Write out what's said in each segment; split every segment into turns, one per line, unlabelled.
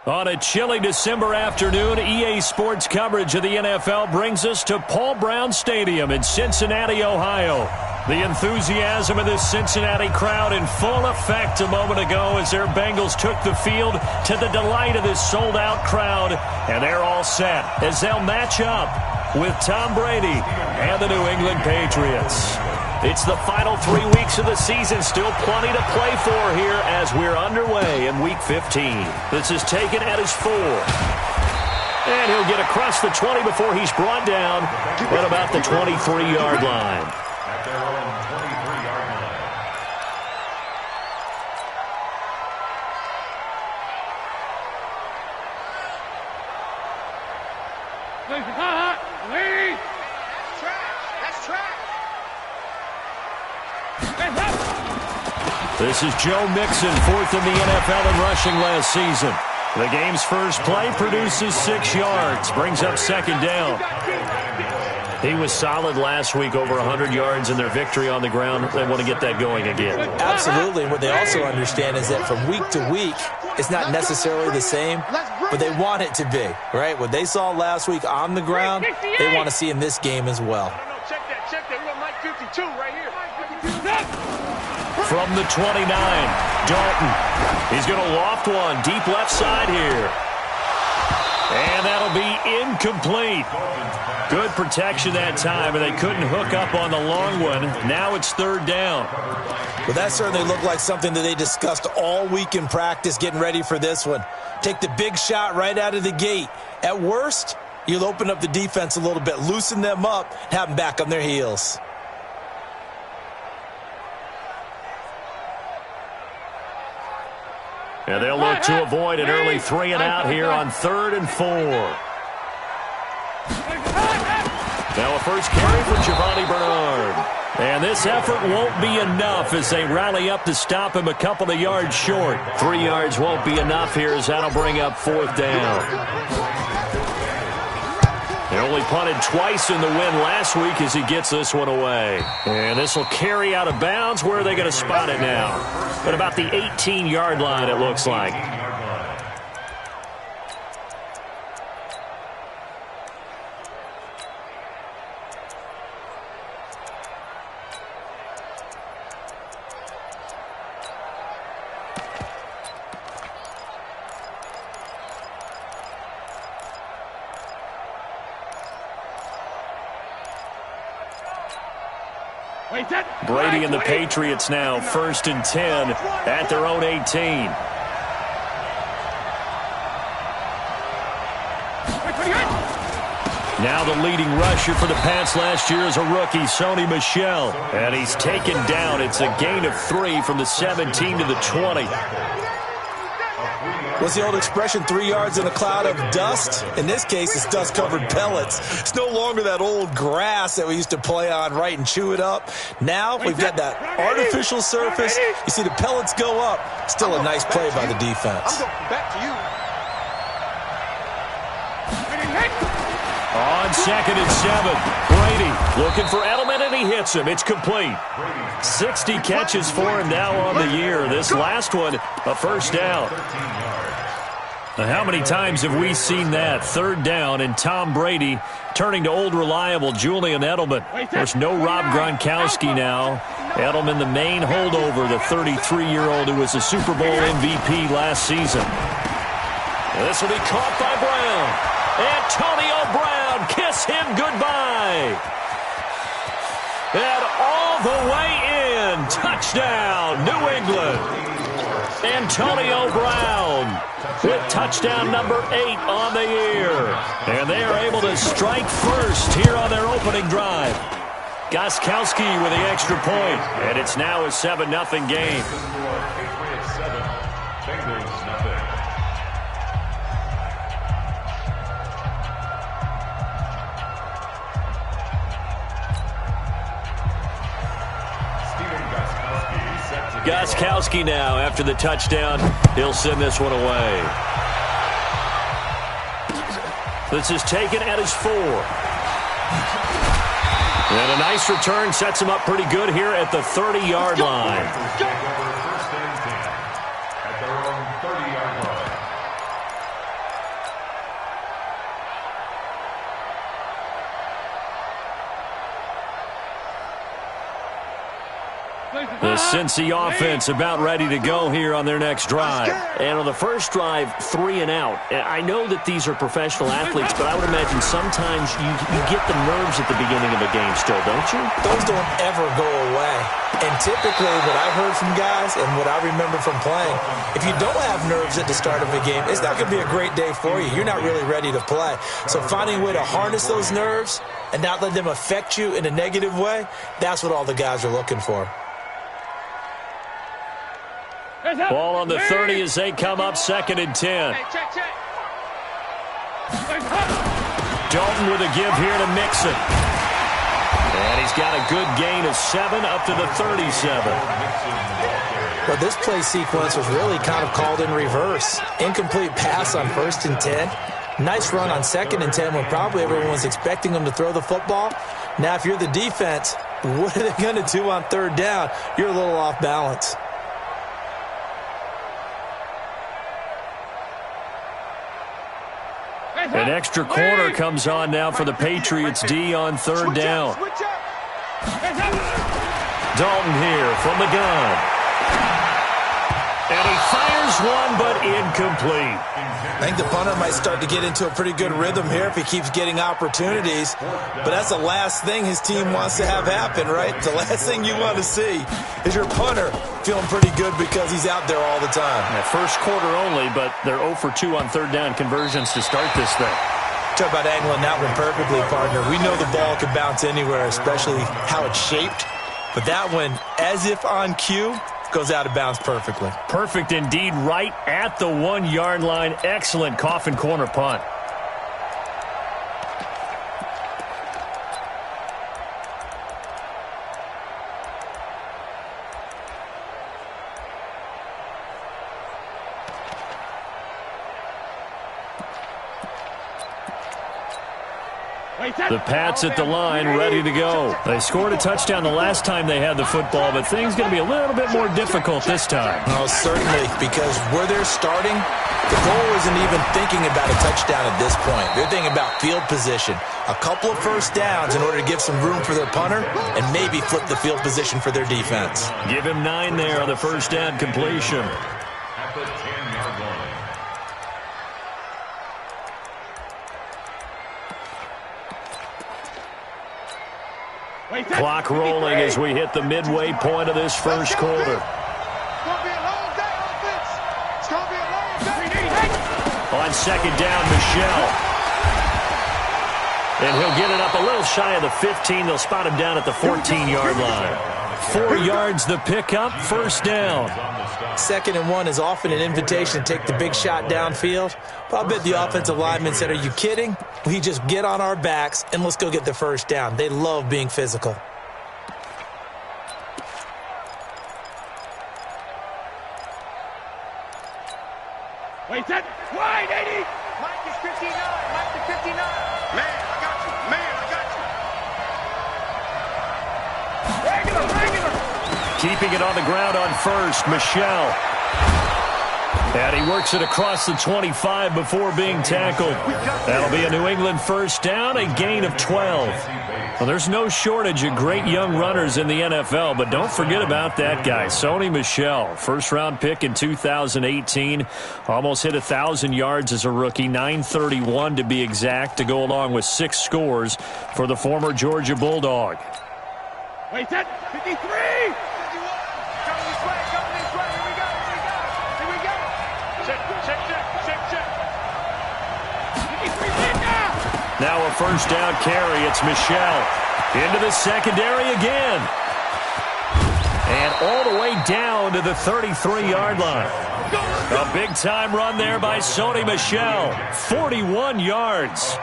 On a chilly December afternoon, EA Sports coverage of the NFL brings us to Paul Brown Stadium in Cincinnati, Ohio. The enthusiasm of this Cincinnati crowd in full effect a moment ago as their Bengals took the field to the delight of this sold-out crowd. And they're all set as they'll match up with Tom Brady and the New England Patriots. It's the final 3 weeks of the season. Still plenty to play for here as we're underway in Week 15. This is taken at his 4. And he'll get across the 20 before he's brought down at about the 23-yard line.
At their own 23-yard
line. That's track.
This is Joe Mixon, 4th in the NFL in rushing last season. The game's first play produces 6 yards, brings up second down. He was solid last week, over 100 yards in their victory on the ground. They want to get that going again.
Absolutely. And what they also understand is that from week to week, it's not necessarily the same, but they want it to be, right? What they saw last week on the ground, they want to see in this game as well.
Check that. We got Mike 52 right here.
From the 29, Dalton. He's going to loft one deep left side here. And that'll be incomplete. Good protection that time, and they couldn't hook up on the long one. Now it's 3rd down.
Well, that certainly looked like something that they discussed all week in practice, getting ready for this one. Take the big shot right out of the gate. At worst, you'll open up the defense a little bit, loosen them up, have them back on their heels.
And they'll look to avoid an early 3 and out here on 3rd and 4. Now a first carry for Giovanni Bernard. And this effort won't be enough as they rally up to stop him a couple of yards short. 3 yards won't be enough here as that'll bring up 4th down. They only punted twice in the win last week as he gets this one away. And this will carry out of bounds. Where are they going to spot it now? At about the 18-yard line, it looks like. Brady and the Patriots now 1st and 10 at their own 18. Now the leading rusher for the Pats last year is a rookie, Sony Michel. And he's taken down. It's a gain of 3 from the 17 to the 20.
What's the old expression, 3 yards in a cloud of dust? In this case, it's dust-covered pellets. It's no longer that old grass that we used to play on, right, and chew it up. Now we've got that artificial surface. You see the pellets go up. Still a nice play by the defense.
Back to you.
On 2nd and 7, Brady looking for Edelman, and he hits him. It's complete. 60 catches for him now on the year. This last one, a first down. Now, how many times have we seen that? 3rd down, and Tom Brady turning to old reliable Julian Edelman. There's no Rob Gronkowski now. Edelman, the main holdover, the 33-year-old who was a Super Bowl MVP last season. This will be caught by Brown. Antonio Brown, kiss him goodbye. And all the way in. Touchdown, New England. Antonio Brown with touchdown number 8 on the year. And they are able to strike first here on their opening drive. Gostkowski with the extra point. And it's now a 7-0 game.
Patriots 7, Bengals nothing.
Gostkowski now, after the touchdown, he'll send this one away. This is taken at his 4. And a nice return sets him up pretty good here at the 30-yard line. Cincy offense about ready to go here on their next drive.
And on the first drive, 3 and out. I know that these are professional athletes, but I would imagine sometimes you get the nerves at the beginning of a game still, don't you?
Those don't ever go away. And typically what I've heard from guys and what I remember from playing, if you don't have nerves at the start of a game, it's not going to be a great day for you. You're not really ready to play. So finding a way to harness those nerves and not let them affect you in a negative way, that's what all the guys are looking for.
Ball on the 30 as they come up 2nd and 10. Dalton with a give here to Mixon. And he's got a good gain of 7 up to the 37.
Well, this play sequence was really kind of called in reverse. Incomplete pass on 1st and 10. Nice run on 2nd and 10 when probably everyone was expecting them to throw the football. Now, if you're the defense, what are they going to do on 3rd down? You're a little off balance.
An extra corner comes on now for the Patriots D on 3rd down. Dalton here from the gun. And he fires one, but incomplete.
I think the punter might start to get into a pretty good rhythm here if he keeps getting opportunities. But that's the last thing his team wants to have happen, right? The last thing you want to see is your punter feeling pretty good because he's out there all the time.
First quarter only, but they're 0 for 2 on 3rd down conversions to start this thing.
Talk about angling that one perfectly, partner. We know the ball can bounce anywhere, especially how it's shaped. But that one, as if on cue, goes out of bounds perfectly.
Perfect indeed, right at the 1-yard line. Excellent coffin corner punt. The Pats at the line, ready to go. They scored a touchdown the last time they had the football, but things going to be a little bit more difficult this time.
Oh, certainly, because where they're starting, the goal isn't even thinking about a touchdown at this point. They're thinking about field position. A couple of first downs in order to give some room for their punter and maybe flip the field position for their defense.
Give him 9 there on the first down completion.
At the 10-yard line.
Clock rolling as we hit the midway point of this first quarter. On 2nd down, Michel. And he'll get it up a little shy of the 15. They'll spot him down at the 14-yard line. 4 yards the pickup, first down.
2nd and 1 is often an invitation to take the big shot downfield. But I bet the offensive lineman said, are you kidding? We just get on our backs and let's go get the first down. They love being physical.
Wait, that wide, 80. Mike is 59. Mike is 59. Man, I got you. Man, I got you. Regular.
Keeping it on the ground on first, Michel. And he works it across the 25 before being tackled. That'll be a New England first down, a gain of 12. Well, there's no shortage of great young runners in the NFL, but don't forget about that guy, Sony Michel. First-round pick in 2018. Almost hit 1,000 yards as a rookie, 931 to be exact, to go along with 6 scores for the former Georgia Bulldog.
Wait, that 53.
Now a first down carry. It's Michel. Into the secondary again. And all the way down to the 33-yard line. A big-time run there by Sony Michel. 41 yards.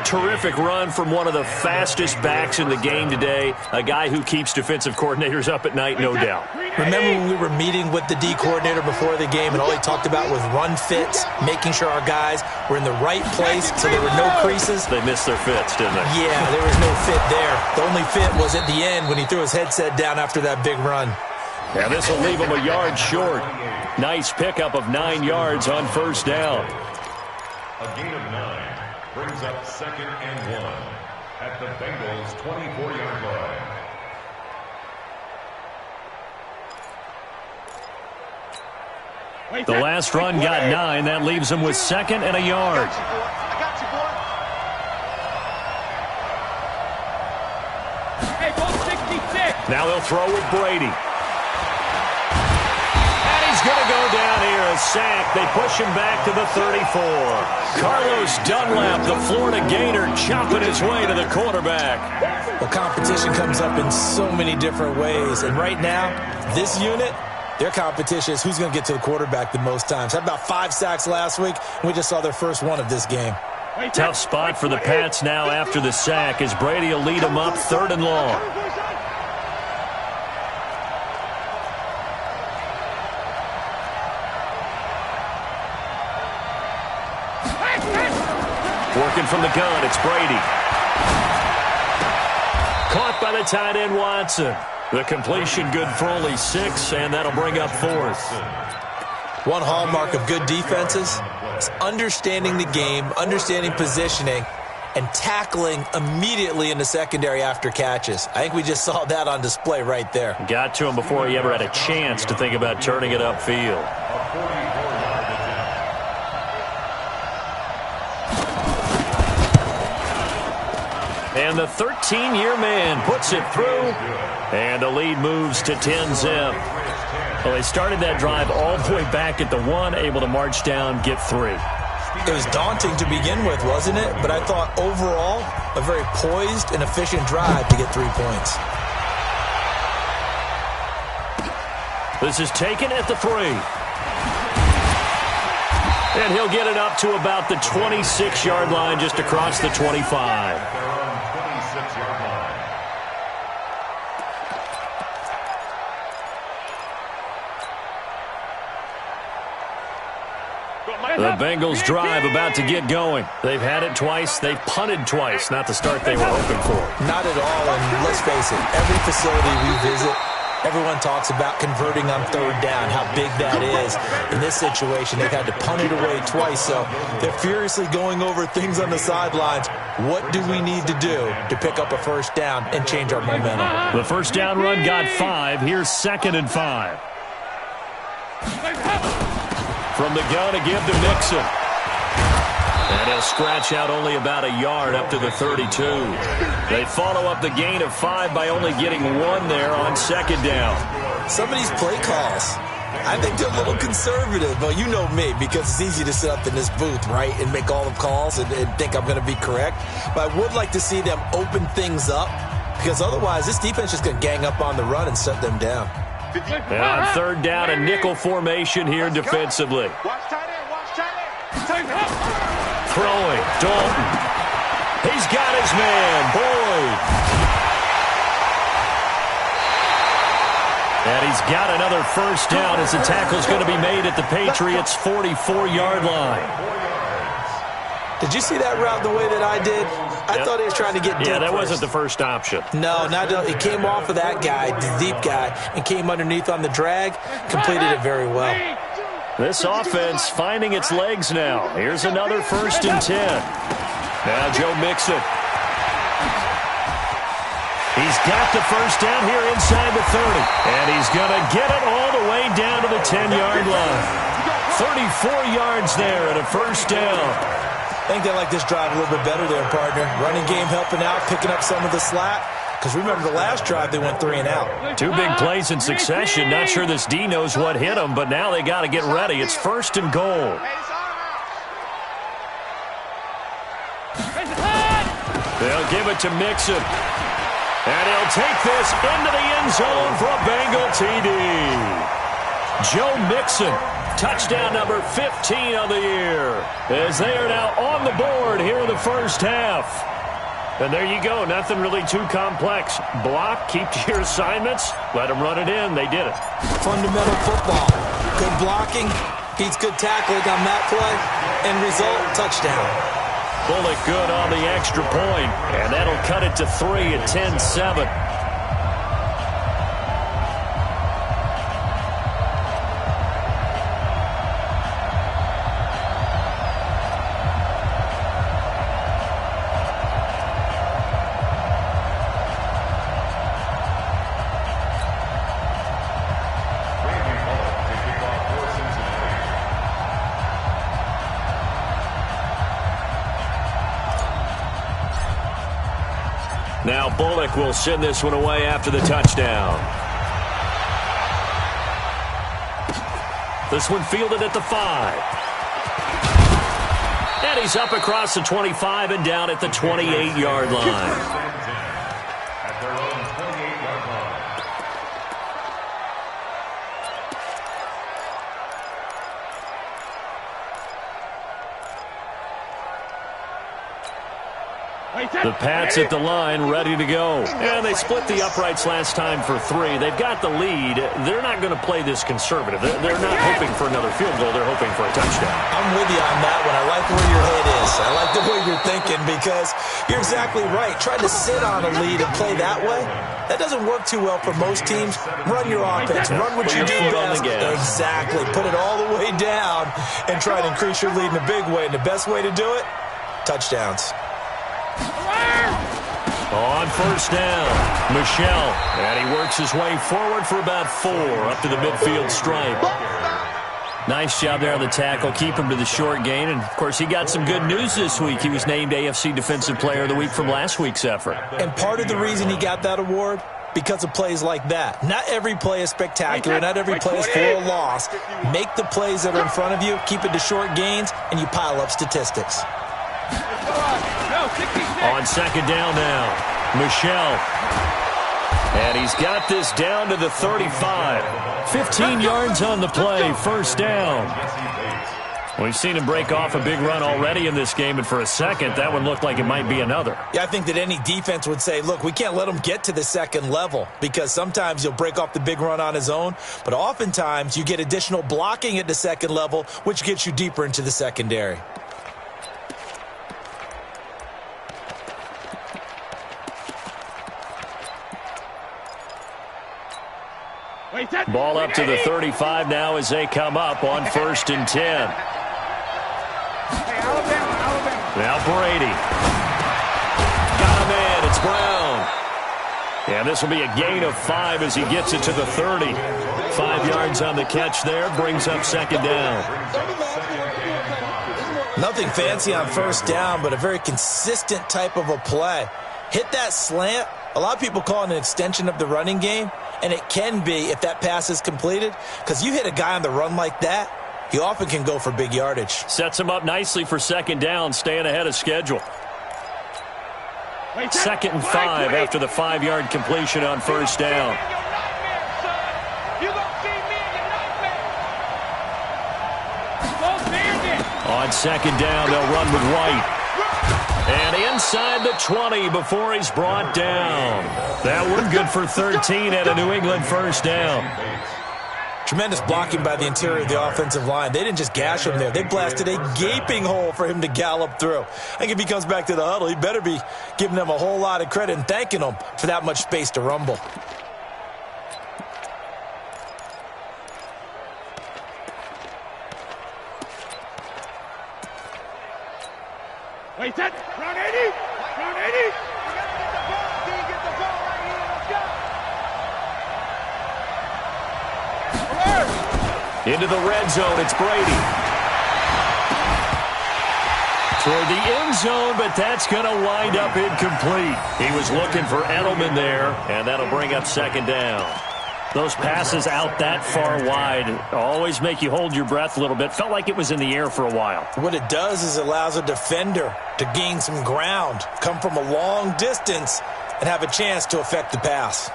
Terrific run from one of the fastest backs in the game today. A guy who keeps defensive coordinators up at night, no doubt.
Remember when we were meeting with the D coordinator before the game and all he talked about was run fits, making sure our guys were in the right place so there were no creases?
They missed their fits, didn't they?
Yeah, there was no fit there. The only fit was at the end when he threw his headset down after that big run.
Yeah, this will leave him a yard short. Nice pickup of 9 yards on first down.
A gain of 9 brings up 2nd and 1 at the Bengals' 24-yard line.
The last run got 9. That leaves him with 2nd and a yard.
I got you, boy. Hey, ball 66.
Now they'll throw with Brady. And he's going to go down here. A sack. They push him back to the 34. Carlos Dunlap, the Florida Gator, chopping his way to the quarterback.
Well, competition comes up in so many different ways. And right now, this unit, their competition is who's going to get to the quarterback the most times. Had about 5 sacks last week, and we just saw their first one of this game.
Tough spot for the Pats now after the sack as Brady will lead them up 3rd and long. Working from the gun, it's Brady. Caught by the tight end, Watson. The completion good for only 6, and that'll bring up 4th.
One hallmark of good defenses is understanding the game, understanding positioning, and tackling immediately in the secondary after catches. I think we just saw that on display right there.
Got to him before he ever had a chance to think about turning it upfield. And the 13-year man puts it through, and the lead moves to 10-zip. Well, they started that drive all the way back at the 1, able to march down, get 3.
It was daunting to begin with, wasn't it? But I thought overall, a very poised and efficient drive to get 3 points.
This is taken at the 3. And he'll get it up to about the 26-yard line, just across the 25. The Bengals drive about to get going. They've had it twice. They've punted twice. Not the start they were hoping for.
Not at all, and let's face it, every facility we visit, everyone talks about converting on 3rd down, how big that is. In this situation, they've had to punt it away twice, so they're furiously going over things on the sidelines. What do we need to do to pick up a 1st down and change our momentum?
The 1st down run got 5. Here's 2nd and 5. From the gun again to Mixon. And he'll scratch out only about a yard up to the 32. They follow up the gain of 5 by only getting 1 there on 2nd down.
Some of these play calls, I think they're a little conservative. Well, you know me, because it's easy to sit up in this booth, right, and make all the calls and think I'm going to be correct. But I would like to see them open things up, because otherwise this defense is going to gang up on the run and shut them down.
And on 3rd down, a nickel formation here defensively.
Watch tight end.
Throwing, Dalton. He's got his man, Boyd. And he's got another 1st down as the tackle's going to be made at the Patriots' 44-yard line.
Did you see that route the way that I did? I thought he was trying to get deep.
Yeah, that
first.
wasn't the first option.
No, he came off of that guy, the deep guy, and came underneath on the drag, completed it very well.
This offense finding its legs now. Here's another 1st and 10. Now Joe Mixon. He's got the 1st down here inside the 30. And he's going to get it all the way down to the 10-yard line. 34 yards there and a 1st down.
I think they like this drive a little bit better there, partner. Running game helping out, picking up some of the slack. Because remember, the last drive, they went 3 and out.
2 big plays in succession. Not sure this D knows what hit them, but now they got to get ready. It's 1st and goal. They'll give it to Mixon. And he'll take this into the end zone for a Bengal TD. Joe Mixon. Touchdown number 15 of the year, as they are now on the board here in the 1st half. And there you go. Nothing really too complex. Block, keep to your assignments, let them run it in. They did it.
Fundamental football. Good blocking, beats good tackling on that play, and result, touchdown.
Bullock good on the extra point, and that'll cut it to 3 at 10-7. Now Bullock will send this one away after the touchdown. This one fielded at the 5. And he's up across the 25 and down at the 28-yard line. The Pats at the line, ready to go. And they split the uprights last time for 3. They've got the lead. They're not going to play this conservative. They're not hoping for another field goal. They're hoping for a touchdown.
I'm with you on that one. I like where your head is. I like the way you're thinking because you're exactly right. Trying to sit on a lead and play that way, that doesn't work too well for most teams. Run your offense. Run what you do best. Exactly. Put it all the way down and try to increase your lead in a big way. And the best way to do it, touchdowns.
On first down, Michel. And he works his way forward for about 4 up to the midfield stripe. Nice job there on the tackle. Keep him to the short gain. And, of course, he got some good news this week. He was named AFC Defensive Player of the Week from last week's effort.
And part of the reason he got that award, because of plays like that. Not every play is spectacular. Not every play is for a loss. Make the plays that are in front of you, keep it to short gains, and you pile up statistics.
On second down now, Michel. And he's got this down to the 35. 15 yards on the play, first down. We've seen him break off a big run already in this game, and for a second, that one looked like it might be another.
Yeah, I think that any defense would say, look, we can't let him get to the second level because sometimes he'll break off the big run on his own, but oftentimes you get additional blocking at the second level, which gets you deeper into the secondary.
Ball up to the 35 now as they come up on first and 10. Now Brady. Got a man. It's Brown. And this will be a gain of 5 as he gets it to the 30. 5 yards on the catch there. Brings up second down.
Nothing fancy on first down, but a very consistent type of a play. Hit that slant. A lot of people call it an extension of the running game. And it can be if that pass is completed, because you hit a guy on the run like that, you often can go for big yardage.
Sets him up nicely for second down, staying ahead of schedule. Second and 5 after the 5-yard completion on first down. On second down, they'll run with White. And inside the 20 before he's brought down. That one good for 13 at a New England first down.
Tremendous blocking by the interior of the offensive line. They didn't just gash him there. They blasted a gaping hole for him to gallop through. I think if he comes back to the huddle, he better be giving them a whole lot of credit and thanking them for that much space to rumble.
Wait, that round 80, round 80. You gotta get the ball. Can you get the ball right here? Let's go.
Into the red zone, it's Brady. Toward the end zone, but that's going to wind up incomplete. He was looking for Edelman there, and that'll bring up second down. Those passes out that far wide always make you hold your breath a little bit. Felt like it was in the air for a while.
What it does is it allows a defender to gain some ground, come from a long distance, and have a chance to affect the pass.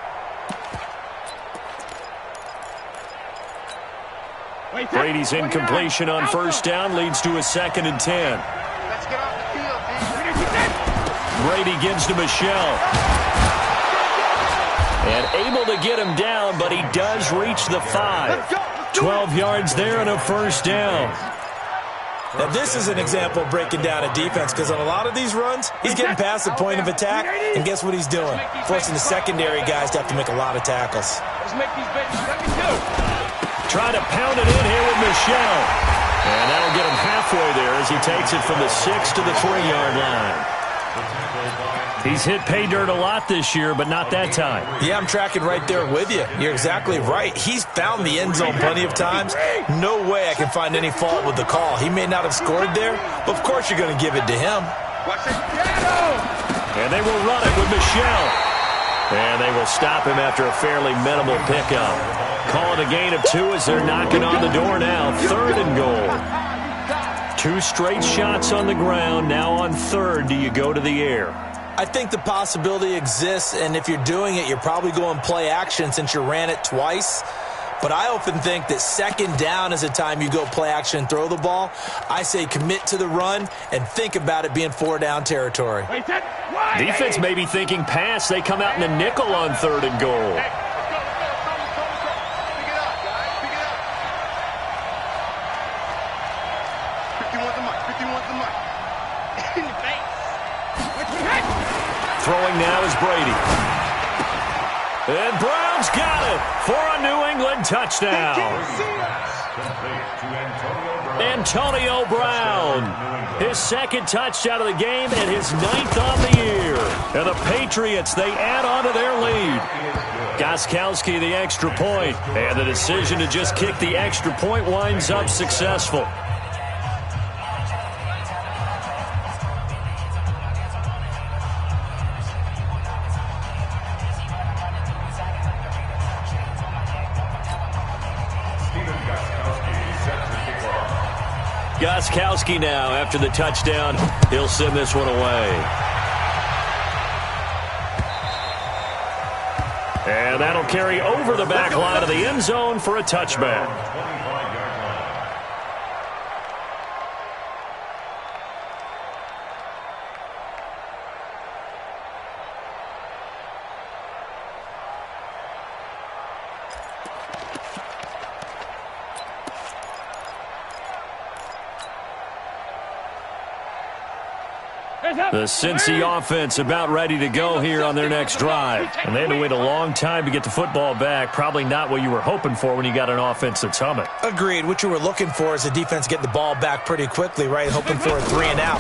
Brady's incompletion on first down leads to a second and 10.
Let's get off the field,
Brady gives to Michel. And able to get him down, but he does reach the 5. 12 yards there and a first down.
Now, this is an example of breaking down a defense because on a lot of these runs, he's getting past the point of attack, and guess what he's doing? Forcing the secondary guys to have to make a lot of tackles.
Let's make these babies. Let me go.
Trying to pound it in here with Michel. And that'll get him halfway there as he takes it from the 6 to the 3-yard line. He's hit pay dirt a lot this year, but not that time.
Yeah, I'm tracking right there with you. You're exactly right. He's found the end zone plenty of times. No way I can find any fault with the call. He may not have scored there, but of course you're going to give it to him.
Watch it.
And they will run it with Michel. And they will stop him after a fairly minimal pickup. Calling a gain of 2 as they're knocking on the door now. 3rd and goal. 2 straight shots on the ground. Now on 3rd, do you go to the air?
I think the possibility exists, and if you're doing it, you're probably going play action since you ran it twice. But I often think that 2nd down is the time you go play action and throw the ball. I say commit to the run and think about it being 4-down territory.
Defense may be thinking pass. They come out in a nickel on 3rd and goal. Throwing now is Brady. And Brown's got it for a New England touchdown. Antonio Brown. His 2nd touchdown of the game and his 9th on the year. And the Patriots, they add on to their lead. Gostkowski the extra point. And the decision to just kick the extra point winds up successful. Gostkowski now, after the touchdown, he'll send this one away. And that'll carry over the back line of the end zone for a touchback. The Cincy offense about ready to go here on their next drive. And they had to wait a long time to get the football back. Probably not what you were hoping for when you got an offense that's humming.
Agreed. What you were looking for is the defense getting the ball back pretty quickly, right? Hoping for a 3-and-out.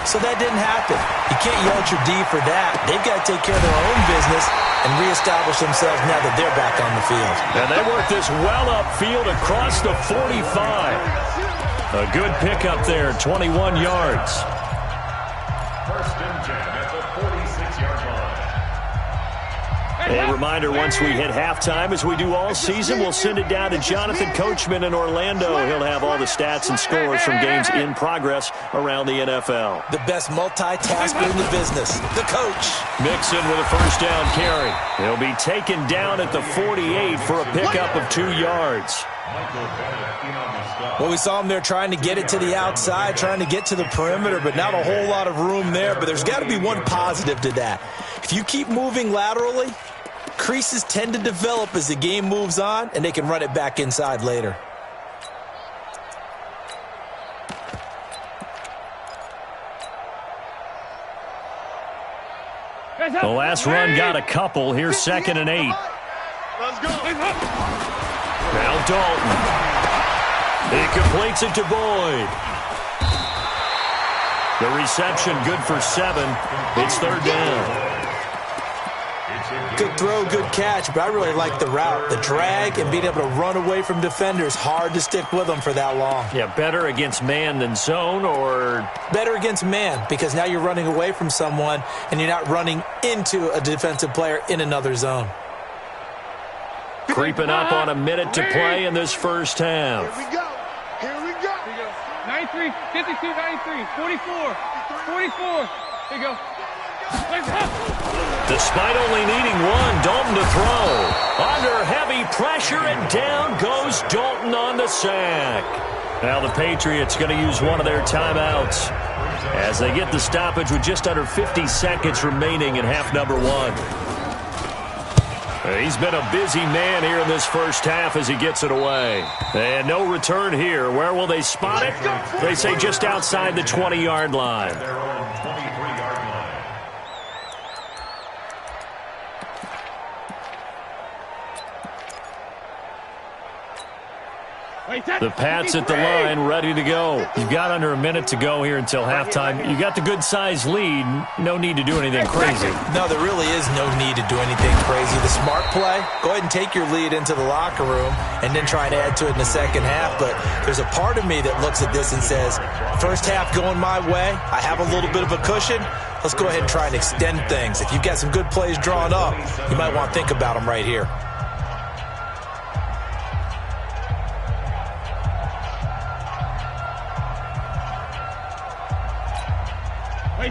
So that didn't happen. You can't yell at your D for that. They've got to take care of their own business and reestablish themselves now that they're back on the field.
And they work this well upfield across the 45. A good pickup there, 21 yards.
First and 10 at the 46-yard line.
A reminder, once we hit halftime, as we do all season, we'll send it down to Jonathan Coachman in Orlando. He'll have all the stats and scores from games in progress around the NFL.
The best multitasker in the business, the coach.
Mixon with a 1st down carry. He'll be taken down at the 48 for a pickup of 2 yards.
Well, we saw him there trying to get it to the outside, trying to get to the perimeter, but not a whole lot of room there. But there's got to be one positive to that. If you keep moving laterally, creases tend to develop as the game moves on, and they can run it back inside later.
The last run got a couple. Here's 2nd and 8.
Let's go.
Now Dalton. He completes it to Boyd. The reception good for 7. It's 3rd down.
Good throw, good catch, but I really like the route. The drag and being able to run away from defenders, hard to stick with them for that long.
Yeah, better against man than zone, or?
Better against man, because now you're running away from someone and you're not running into a defensive player in another zone.
Creeping up on a minute to play in this first half.
Here we go. Here we go.
93, 52, 93, 44, 44. Here you go.
Despite only needing one, Dalton to throw. Under heavy pressure, and down goes Dalton on the sack. Now the Patriots going to use one of their timeouts as they get the stoppage with just under 50 seconds remaining in half number 1. He's been a busy man here in this first half as he gets it away. And no return here. Where will they spot it? They say just outside the 20-yard line.
Their own 23-yard line.
The Pats at the line, ready to go. You've got under a minute to go here until halftime. You got the good-sized lead. No need to do anything crazy.
No, there really is no need to do anything crazy. The smart play, go ahead and take your lead into the locker room and then try and add to it in the second half. But there's a part of me that looks at this and says, first half going my way, I have a little bit of a cushion. Let's go ahead and try and extend things. If you've got some good plays drawn up, you might want to think about them right here.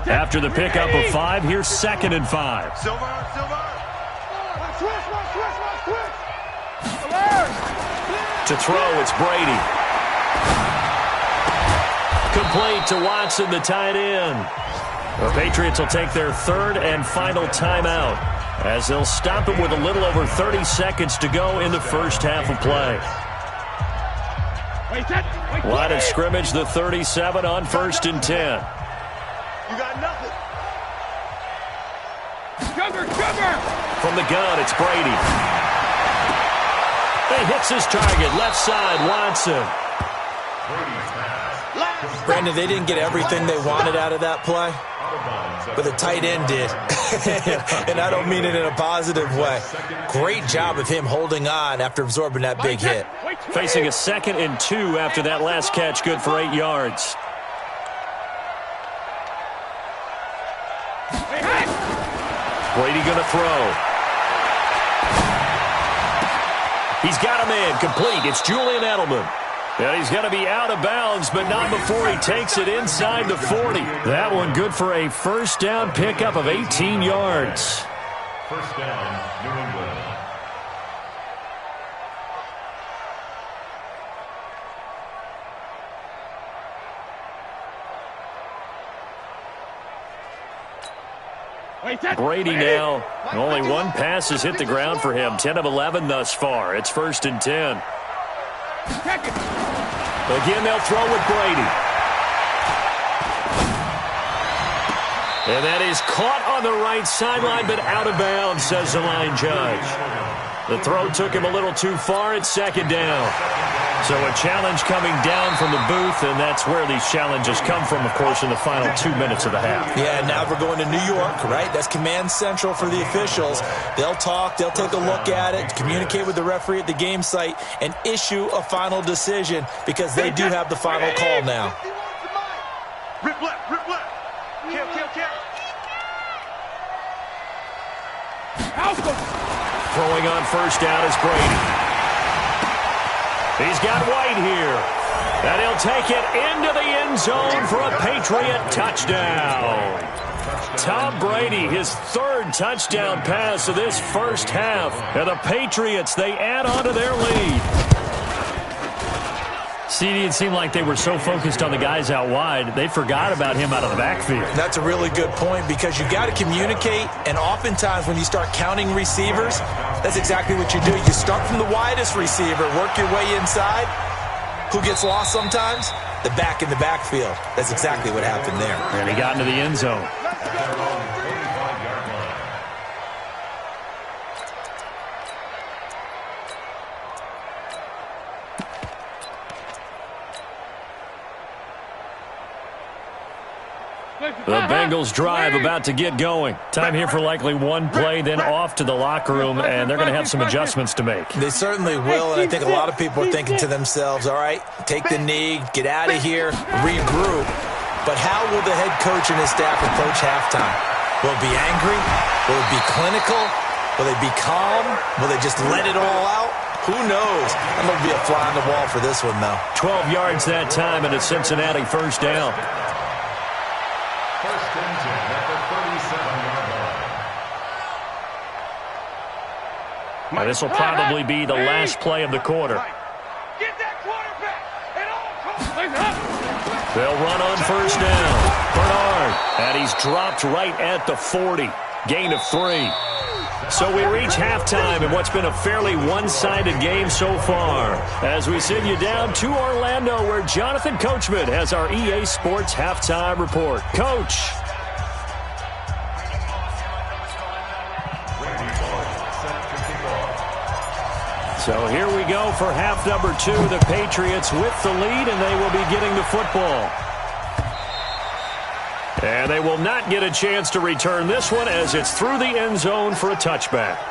After the pickup of 5, here's 2nd and 5.
Silver.
To throw, it's Brady. Complete to Watson, the tight end. The Patriots will take their 3rd and final timeout as they'll stop it with a little over 30 seconds to go in the first half of play. Line of scrimmage, the 37 on 1st and 10.
You got nothing.
Cover!
From the gun, it's Brady. He hits his target, left side, Watson.
Brandon, they didn't get everything they wanted out of that play, but the tight end did. And I don't mean it in a positive way. Great job of him holding on after absorbing that big hit.
Facing a 2nd and 2 after that last catch, good for 8 yards. Brady going to throw. He's got a man complete. It's Julian Edelman. And he's going to be out of bounds, but not before he takes it inside the 40. That one good for a first down pickup of 18 yards.
First down, New England.
Brady now, only one pass has hit the ground for him. 10 of 11 thus far. It's 1st and 10. Again, they'll throw with Brady. And that is caught on the right sideline, but out of bounds, says the line judge. The throw took him a little too far. It's 2nd down. So a challenge coming down from the booth, and that's where these challenges come from, of course, in the final 2 minutes of the half.
Yeah, now we're going to New York, right? That's command central for the officials. They'll talk, they'll take a look at it, communicate with the referee at the game site, and issue a final decision because they do have the final call now.
Rip left. Kill.
Throwing on first down is Brady. He's got White here. And he'll take it into the end zone for a Patriot touchdown. Tom Brady, his 3rd touchdown pass of this first half. And the Patriots, they add on to their lead. CD, it seemed like they were so focused on the guys out wide, they forgot about him out of the backfield.
That's a really good point because you got to communicate, and oftentimes when you start counting receivers, that's exactly what you do. You start from the widest receiver, work your way inside. Who gets lost sometimes? The back in the backfield. That's exactly what happened there.
And he got into the end zone. The Bengals drive about to get going. Time here for likely one play, then off to the locker room, and they're going to have some adjustments to make.
They certainly will, and I think a lot of people are thinking to themselves, all right, take the knee, get out of here, regroup. But how will the head coach and his staff approach halftime? Will it be angry? Will it be clinical? Will they be calm? Will they just let it all out? Who knows? I'm going to be a fly on the wall for this one, though.
12 yards that time, and a Cincinnati first down.
First and 10 at the 37-yard line.
Now, this will probably be the last play of the quarter.
Get that quarterback at all costs.
They'll run on first down. Bernard, and he's dropped right at the 40. Gain of 3. So we reach halftime in what's been a fairly one-sided game so far. As we send you down to Orlando, where Jonathan Coachman has our EA Sports halftime report. Coach. So here we go for half number 2. The Patriots with the lead, and they will be getting the football. And they will not get a chance to return this one as it's through the end zone for a touchback.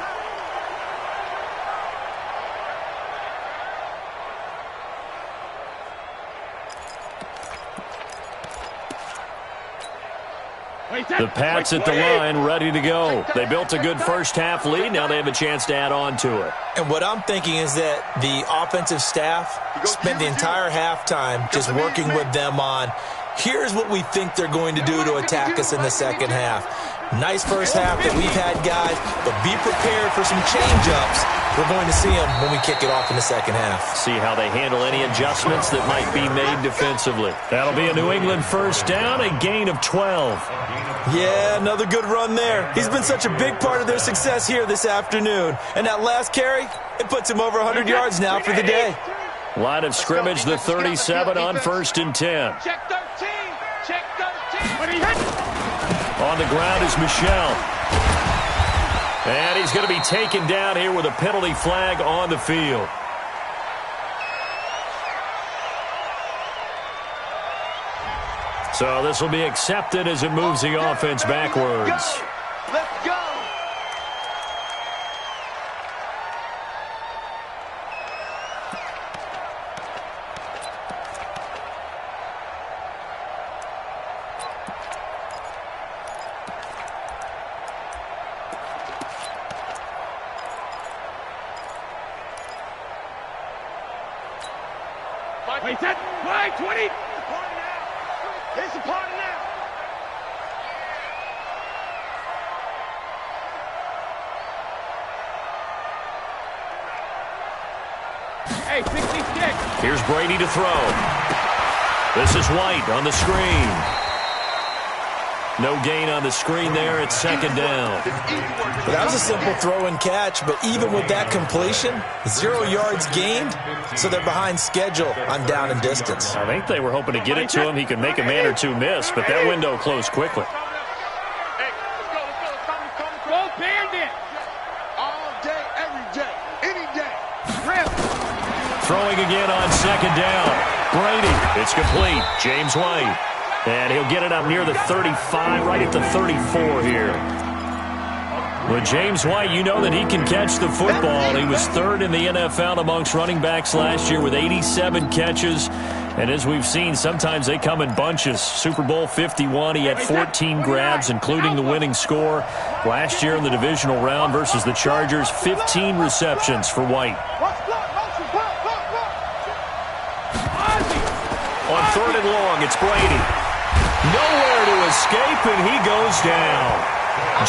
The Pats at the line, ready to go. They built a good first-half lead. Now they have a chance to add on to it.
And what I'm thinking is that the offensive staff spent the entire halftime just working with them on, here's what we think they're going to do to attack us in the second half. Nice first half that we've had, guys, but be prepared for some change-ups. We're going to see them when we kick it off in the second half.
See how they handle any adjustments that might be made defensively. That'll be a New England first down, a gain of 12.
Yeah, another good run there. He's been such a big part of their success here this afternoon. And that last carry, it puts him over 100 yards now for the day.
Line of scrimmage, the 37 on 1st and 10.
Check 13. Check 13.
On the ground is Michel. And he's going to be taken down here with a penalty flag on the field. So this will be accepted as it moves the offense backwards.
Let's go. Wait, set, wide, 20. It's a party now.
Hey, 66.
Here's Brady to throw. This is White on the screen. No gain on the screen there. It's second down.
Well, that was a simple throw and catch, but even with that completion, 0 yards gained, so they're behind schedule on down and distance.
I think they were hoping to get it to him. He could make a man or two miss, but that window closed quickly.
Hey, let's go.
Go Bandit.
All day, every day, any day.
Rip.
Throwing again on second down. Brady, it's complete. James White. And he'll get it up near the 35, right at the 34 here. With James White, you know that he can catch the football. He was 3rd in the NFL amongst running backs last year with 87 catches. And as we've seen, sometimes they come in bunches. Super Bowl 51, he had 14 grabs, including the winning score. Last year in the divisional round versus the Chargers, 15 receptions for White. On 3rd and long, it's Brady. Nowhere to escape, and he goes down.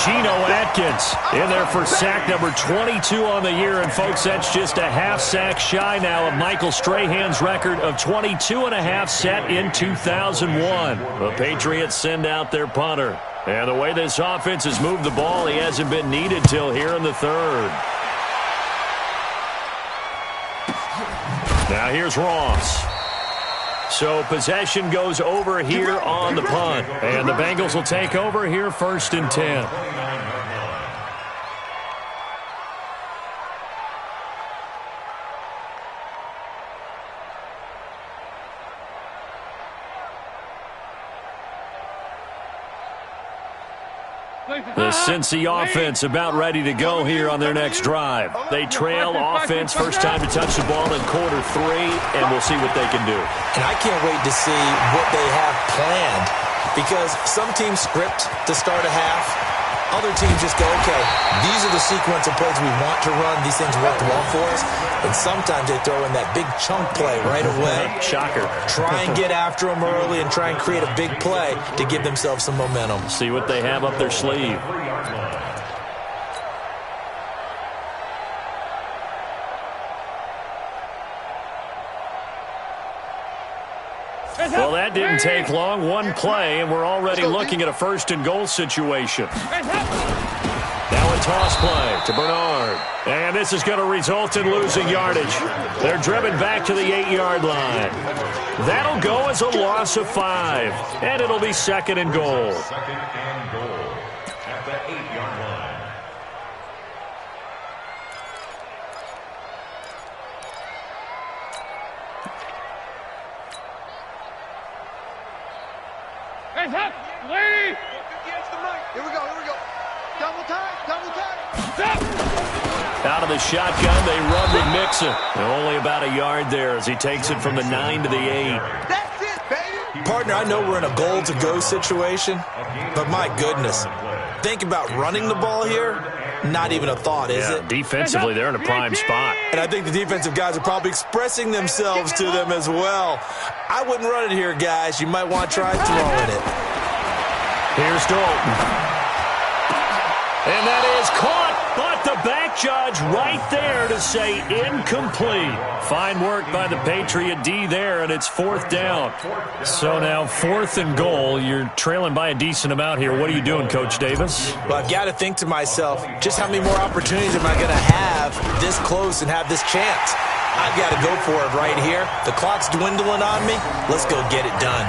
Geno Atkins in there for sack number 22 on the year. And, folks, that's just a half sack shy now of Michael Strahan's record of 22.5 set in 2001. The Patriots send out their punter. And the way this offense has moved the ball, he hasn't been needed till here in the 3rd. Now here's Ross. So possession goes over here on the punt. And the Bengals will take over here 1st and 10. The Cincy offense about ready to go here on their next drive. They trail offense, first time to touch the ball in quarter 3, and we'll see what they can do.
And I can't wait to see what they have planned, because some teams script to start a half. Other teams just go, okay, these are the sequence of plays we want to run. These things work well for us. And sometimes they throw in that big chunk play right away.
Shocker.
Try and get after them early and try and create a big play to give themselves some momentum.
See what they have up their sleeve. Well, that didn't take long. One play, and we're already looking at a 1st and goal situation. Now a toss play to Bernard. And this is going to result in losing yardage. They're driven back to the 8-yard line. That'll go as a loss of 5. And it'll be 2nd and goal.
2nd and goal at the 8-yard line.
Hands up. Lady.
Here we go. Double time.
Out of the shotgun, they run with Mixon. Only about a yard there as he takes it from the 9 to the 8.
That's it, baby.
Partner, I know we're in a goal-to-go situation, but my goodness, think about running the ball here. Not even a thought, is it?
Defensively, they're in a prime spot.
And I think the defensive guys are probably expressing themselves to them as well. I wouldn't run it here, guys. You might want to try throwing it.
Here's Dalton. And that is caught, but the back judge right there to say incomplete. Fine work by the Patriot D there, and it's 4th down. So now 4th and goal. You're trailing by a decent amount here. What are you doing, Coach Davis?
Well, I've got to think to myself, just how many more opportunities am I going to have this close and have this chance? I've got to go for it right here. The clock's dwindling on me. Let's go get it done.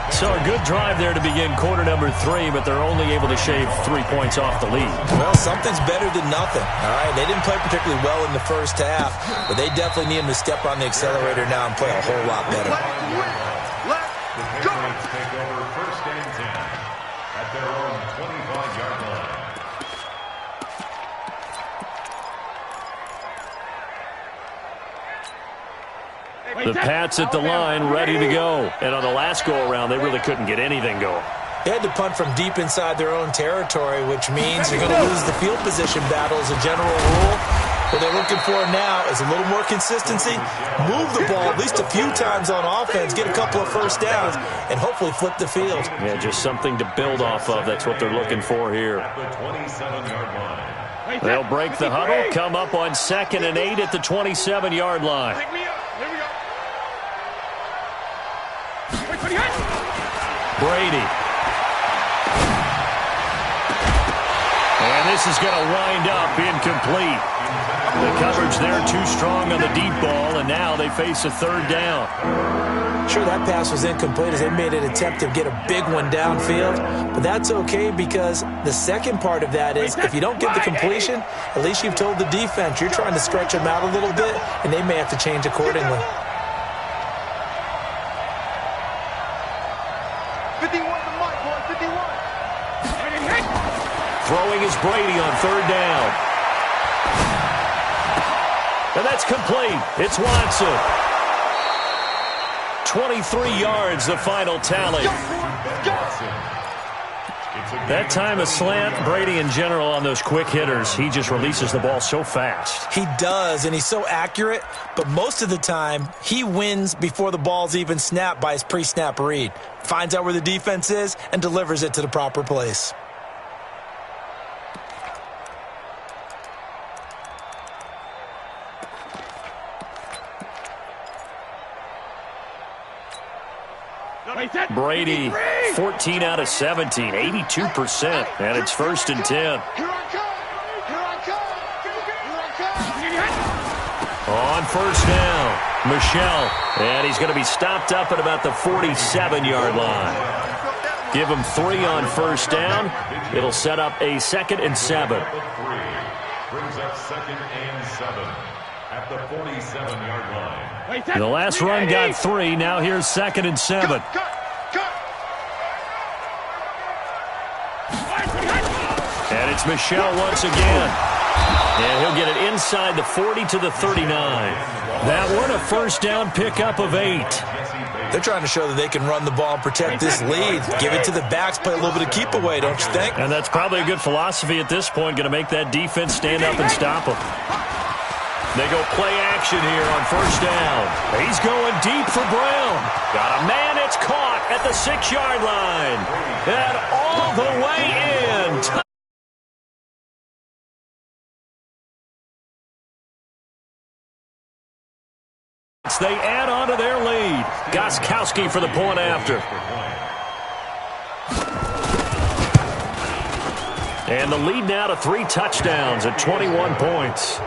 So a good drive there to begin quarter number 3, but they're only able to shave 3 points off the lead.
Well, something's better than nothing, all right? They didn't play particularly well in the first half, but they definitely need them to step on the accelerator now and play a whole lot better.
The Patriots take over 1st and 10 at their own 25-yard line.
The Pats at the line, ready to go. And on the last go-around, they really couldn't get anything going.
They had to punt from deep inside their own territory, which means you're going to lose the field position battle as a general rule. What they're looking for now is a little more consistency, move the ball at least a few times on offense, get a couple of first downs, and hopefully flip the field.
Yeah, just something to build off of. That's what they're looking for here.
At the 27-yard line.
They'll break the huddle, come up on 2nd and 8 at the 27-yard line. Brady. And this is going to wind up incomplete. The coverage there too strong on the deep ball, and now they face a 3rd down.
Sure, that pass was incomplete as they made an attempt to get a big one downfield, but that's okay because the second part of that is if you don't get the completion, at least you've told the defense you're trying to stretch them out a little bit, and they may have to change accordingly.
51 to Mike, boy, 51.
Throwing is Brady on 3rd down. And that's complete. It's Watson. 23 yards, the final tally. That time a slant. Brady in general on those quick hitters, he just releases the ball so fast.
He does, and he's so accurate, but most of the time he wins before the ball's even snapped by his pre-snap read. Finds out where the defense is and delivers it to the proper place.
Brady, 14 out of 17, 82%, and it's 1st and 10.
Here I come.
On 1st down, Michel, and he's going to be stopped up at about the 47-yard line. Give him 3 on 1st down. It'll set up a 2nd and 7.
Brings up 2nd and 7 at the 47-yard line.
The last run got 3. Now here's 2nd and 7. And it's Michel once again. And he'll get it inside the 40 to the 39. That one, a 1st down pickup of 8.
They're trying to show that they can run the ball and protect this lead. Give it to the backs, play a little bit of keep away, don't you think?
And that's probably a good philosophy at this point, going to make that defense stand up and stop them. They go play action here on 1st down. He's going deep for Brown. Got a man, it's caught at the 6-yard line. And all the way in. They add on to their lead. Gostkowski for the point after. And the lead now to 3 touchdowns at 21 points.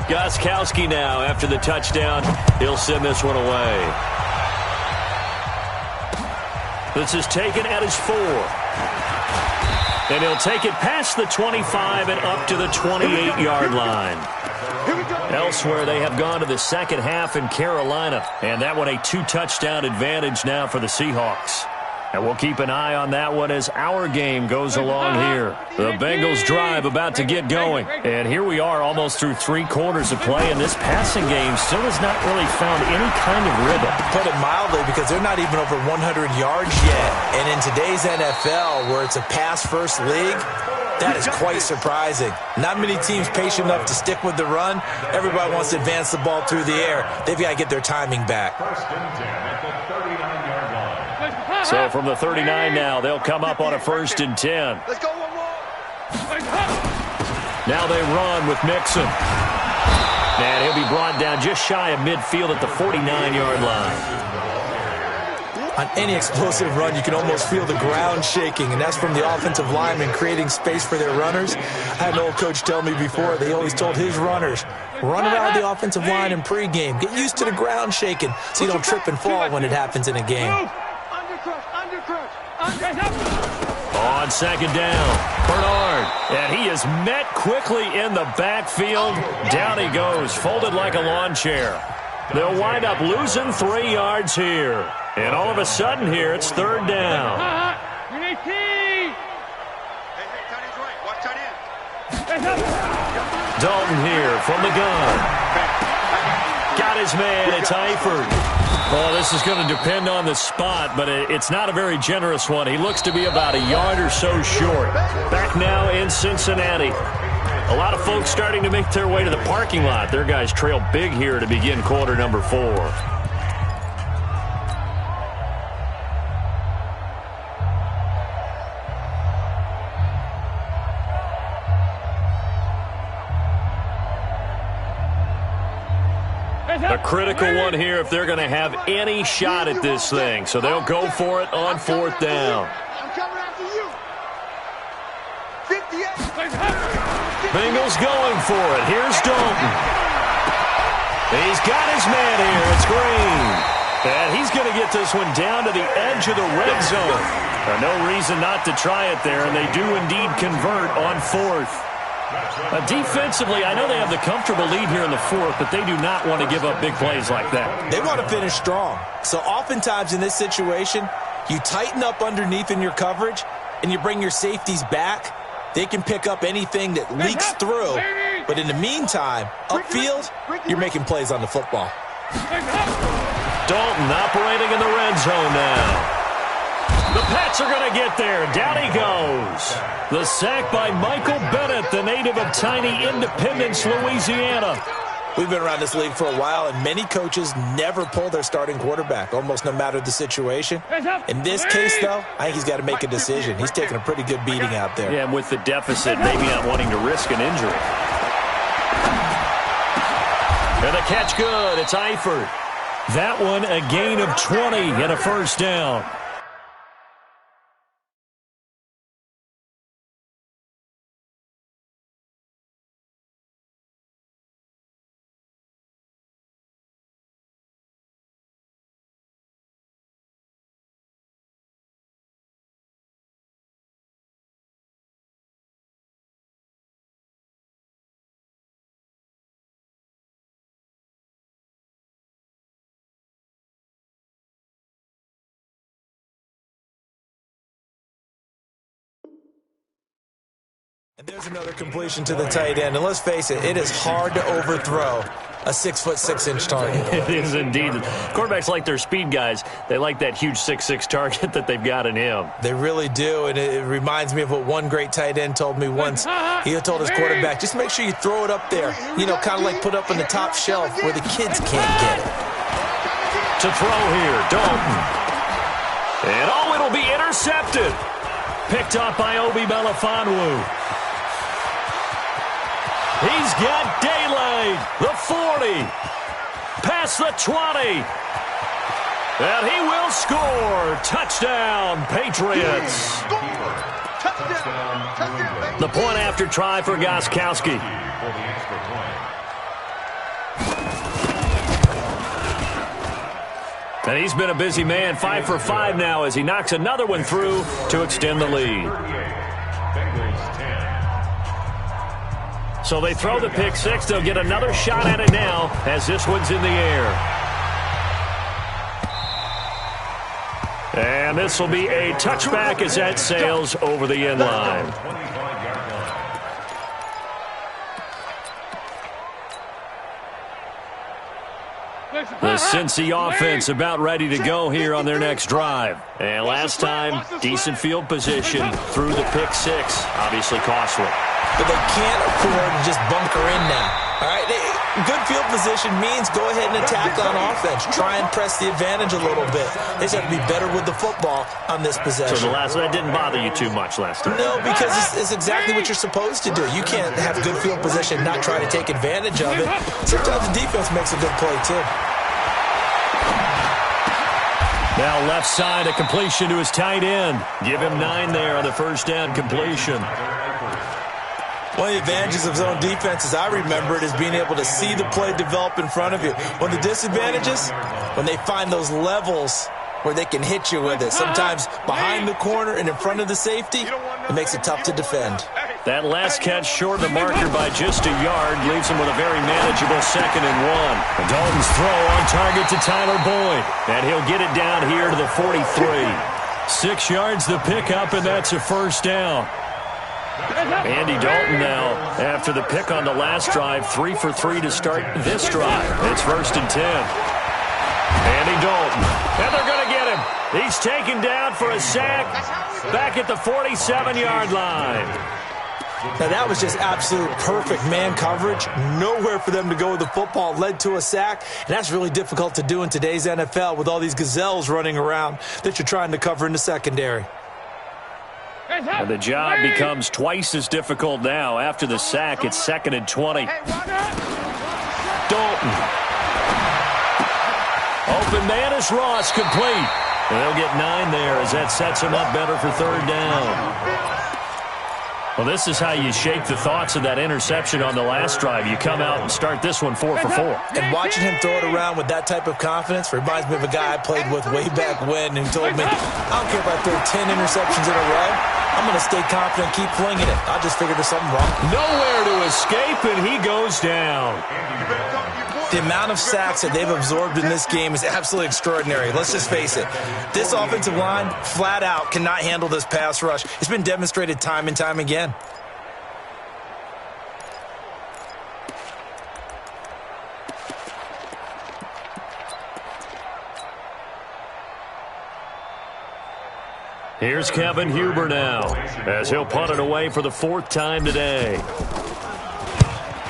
Gostkowski now after the touchdown. He'll send this one away. This is taken at his 4. And he'll take it past the 25 and up to the 28-yard line. Elsewhere, they have gone to the second half in Carolina. And that one a 2-touchdown advantage now for the Seahawks. And we'll keep an eye on that one as our game goes along here. The Bengals drive about to get going. And here we are almost through 3 quarters of play, and this passing game still has not really found any kind of rhythm.
Put it mildly, because they're not even over 100 yards yet. And in today's NFL, where it's a pass-first league, that is quite surprising. Not many teams patient enough to stick with the run. Everybody wants to advance the ball through the air. They've got to get their timing back.
First and 10 at the 39-yard line.
So from the 39 now, they'll come up on a 1st and 10.
Let's go one more.
Now they run with Mixon. And he'll be brought down just shy of midfield at the 49-yard line.
On any explosive run, you can almost feel the ground shaking, and that's from the offensive linemen creating space for their runners. I had an old coach tell me before, they always told his runners, run around the offensive line in pregame. Get used to the ground shaking so you don't trip and fall when it happens in a game.
On second down, Bernard. And he is met quickly in the backfield. Down he goes, folded like a lawn chair. They'll wind up losing 3 yards here. And all of a sudden here, it's 3rd down.
Hey, tight end's right. Watch tight end.
Dalton here from the gun. Got his man, it's Eifert. Well, this is going to depend on the spot, but it's not a very generous one. He looks to be about a yard or so short. Back now in Cincinnati. A lot of folks starting to make their way to the parking lot. Their guys trail big here to begin quarter number 4. A critical one here if they're going to have any shot at this thing. So they'll go for it on 4th down.
I'm coming after you. 58.
Bengals going for it. Here's Dalton. He's got his man here. It's Green. And he's going to get this one down to the edge of the red zone. No reason not to try it there, and they do indeed convert on 4th. Defensively, I know they have the comfortable lead here in the 4th, but they do not want to give up big plays like that.
They want to finish strong. So oftentimes in this situation, you tighten up underneath in your coverage, and you bring your safeties back. They can pick up anything that leaks through. But in the meantime, upfield, you're making plays on the football.
Dalton operating in the red zone now. The Pats are going to get there. Down he goes. The sack by Michael Bennett, the native of tiny Independence, Louisiana.
We've been around this league for a while, and many coaches never pull their starting quarterback, almost no matter the situation. In this case, though, I think he's got to make a decision. He's taking a pretty good beating out there.
Yeah, and with the deficit, maybe not wanting to risk an injury. And the catch good. It's Eifert. That one a gain of 20 and a 1st down.
And there's another completion to the tight end. And let's face it, it is hard to overthrow a 6'6" target.
It is indeed. Quarterbacks like their speed guys. They like that huge 6'6" target that they've got in him.
They really do, and it reminds me of what one great tight end told me once. He told his quarterback, just make sure you throw it up there, you know, kind of like put up on the top shelf where the kids can't get it.
To throw here, Dalton. And it'll be intercepted. Picked up by Obi Melifonwu. He's got daylight. The 40. Past the 20. And he will score. Touchdown, Patriots. The point after try for Gostkowski. And he's been a busy man, 5 for 5 now as he knocks another one through to extend the lead.
Bengals 10.
So they throw the pick six. They'll get another shot at it now as this one's in the air. And this will be a touchback as that sails over the end line. The Cincy offense about ready to go here on their next drive. And last time, decent field position through the pick six. Obviously costly.
But they can't afford to just bunker in now. All right, good field position means go ahead and attack on offense. Try and press the advantage a little bit. They just have to be better with the football on this possession.
So that didn't bother you too much last time?
No, because it's exactly what you're supposed to do. You can't have good field position and not try to take advantage of it. Sometimes the defense makes a good play, too.
Now left side, a completion to his tight end. Give him 9 there on the first down completion.
One of the advantages of zone defense, as I remember it, is being able to see the play develop in front of you. One of the disadvantages, when they find those levels where they can hit you with it. Sometimes behind the corner and in front of the safety, it makes it tough to defend.
That last catch short of the marker by just a yard leaves him with a very manageable 2nd and 1. Dalton's throw on target to Tyler Boyd. And he'll get it down here to the 43. 6 yards the pickup, and that's a first down. Andy Dalton now, after the pick on the last drive, 3 for 3 to start this drive. It's 1st and 10. Andy Dalton, and they're going to get him. He's taken down for a sack back at the 47-yard line.
Now, that was just absolute perfect man coverage. Nowhere for them to go with the football. Led to a sack, and that's really difficult to do in today's NFL with all these gazelles running around that you're trying to cover in the secondary.
And the job becomes twice as difficult now. After the sack, it's 2nd and 20. Dalton. Open man is Ross, complete. And they'll get 9 there as that sets him up better for 3rd down. Well, this is how you shake the thoughts of that interception on the last drive. You come out and start this one 4 for 4.
And watching him throw it around with that type of confidence reminds me of a guy I played with way back when who told me, I don't care if I throw 10 interceptions in a row. I'm going to stay confident and keep flinging it. I just figured there's something wrong.
Nowhere to escape, and he goes down.
The amount of sacks that they've absorbed in this game is absolutely extraordinary. Let's just face it. This offensive line, flat out, cannot handle this pass rush. It's been demonstrated time and time again.
Here's Kevin Huber now, as he'll punt it away for the 4th time today.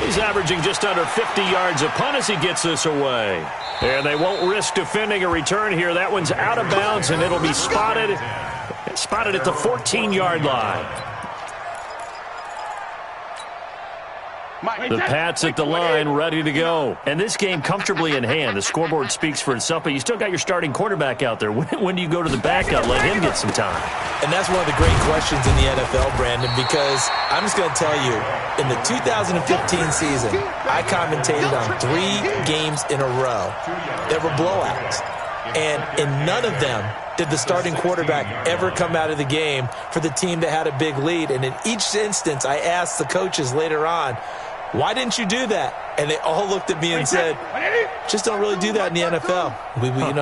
He's averaging just under 50 yards a punt as he gets this away. And they won't risk defending a return here. That one's out of bounds, and it'll be spotted at the 14-yard line. The Pats at the line, ready to go. And this game comfortably in hand. The scoreboard speaks for itself, but you still got your starting quarterback out there. When do you go to the backup? Let him get some time.
And that's one of the great questions in the NFL, Brandon, because I'm just going to tell you, in the 2015 season, I commentated on 3 games in a row that were blowouts. And in none of them did the starting quarterback ever come out of the game for the team that had a big lead. And in each instance, I asked the coaches later on, why didn't you do that? And they all looked at me and said, just don't really do that in the NFL.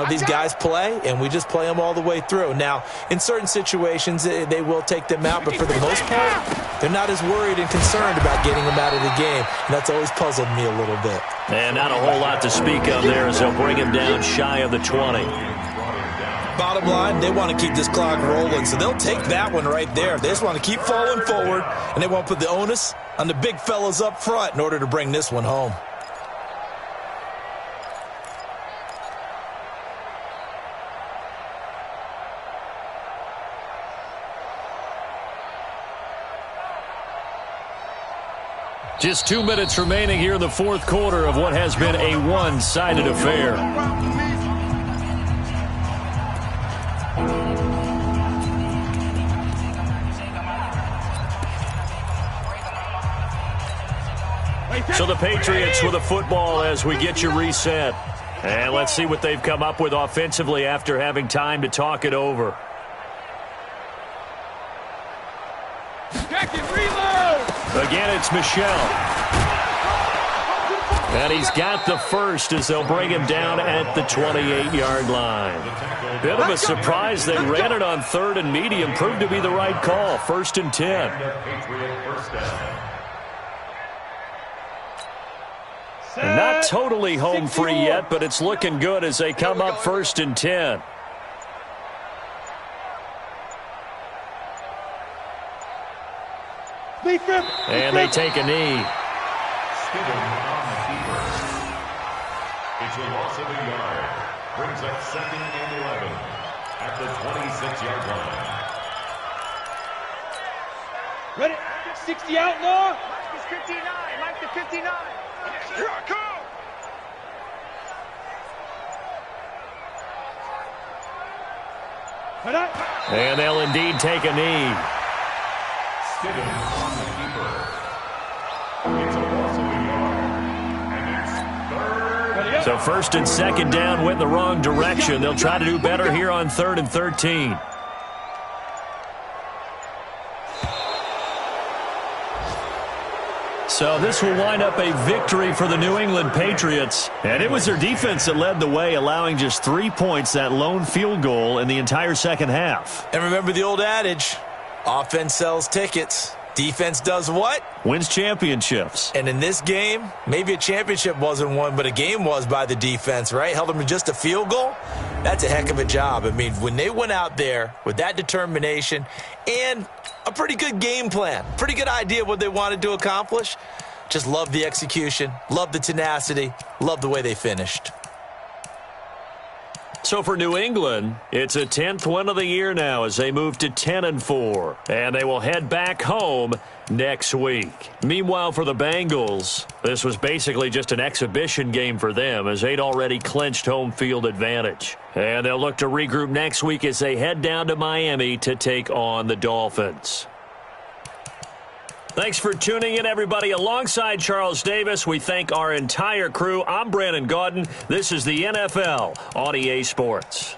These guys play, and we just play them all the way through. Now, in certain situations, they will take them out, but for the most part, they're not as worried and concerned about getting them out of the game. And that's always puzzled me a little bit.
And not a whole lot to speak of there as they'll bring him down shy of the 20.
Bottom line, they want to keep this clock rolling, so they'll take that one right there. They just want to keep falling forward, and they want to put the onus on the big fellas up front in order to bring this one home.
Just 2 minutes remaining here in the 4th quarter of what has been a one-sided affair. So the Patriots with a football as we get you reset. And let's see what they've come up with offensively after having time to talk it over.
Jack it, reload!
Again, it's Michel. And he's got the first as they'll bring him down at the 28-yard line. Bit of a surprise. They ran it on 3rd and medium. Proved to be the right call. 1st and 10. And not totally home free yet, but it's looking good as they come up 1st and 10. And they take a knee.
It's a loss of a yard. Brings up 2nd and 11 at the 26-yard line.
Ready? 60 outlaw.
Mike is 59. Mike to 59. Here I come.
And they'll indeed take a knee.
Stidham on the keeper. It's a loss of a yard. And it's 3rd.
So 1st and 2nd down went the wrong direction. They'll try to do better here on 3rd and 13. So this will wind up a victory for the New England Patriots. And it was their defense that led the way, allowing just 3 points, that lone field goal in the entire second half.
And remember the old adage, offense sells tickets. Defense does what?
Wins championships.
And in this game, maybe a championship wasn't won, but a game was by the defense, right? Held them to just a field goal. That's a heck of a job. I mean, when they went out there with that determination and a pretty good game plan, pretty good idea what they wanted to accomplish, just love the execution, love the tenacity, love the way they finished.
So for New England, it's a 10th win of the year now as they move to 10-4. And they will head back home next week. Meanwhile, for the Bengals, this was basically just an exhibition game for them as they'd already clinched home field advantage. And they'll look to regroup next week as they head down to Miami to take on the Dolphins. Thanks for tuning in, everybody. Alongside Charles Davis, we thank our entire crew. I'm Brandon Gaudin. This is the NFL on EA Sports.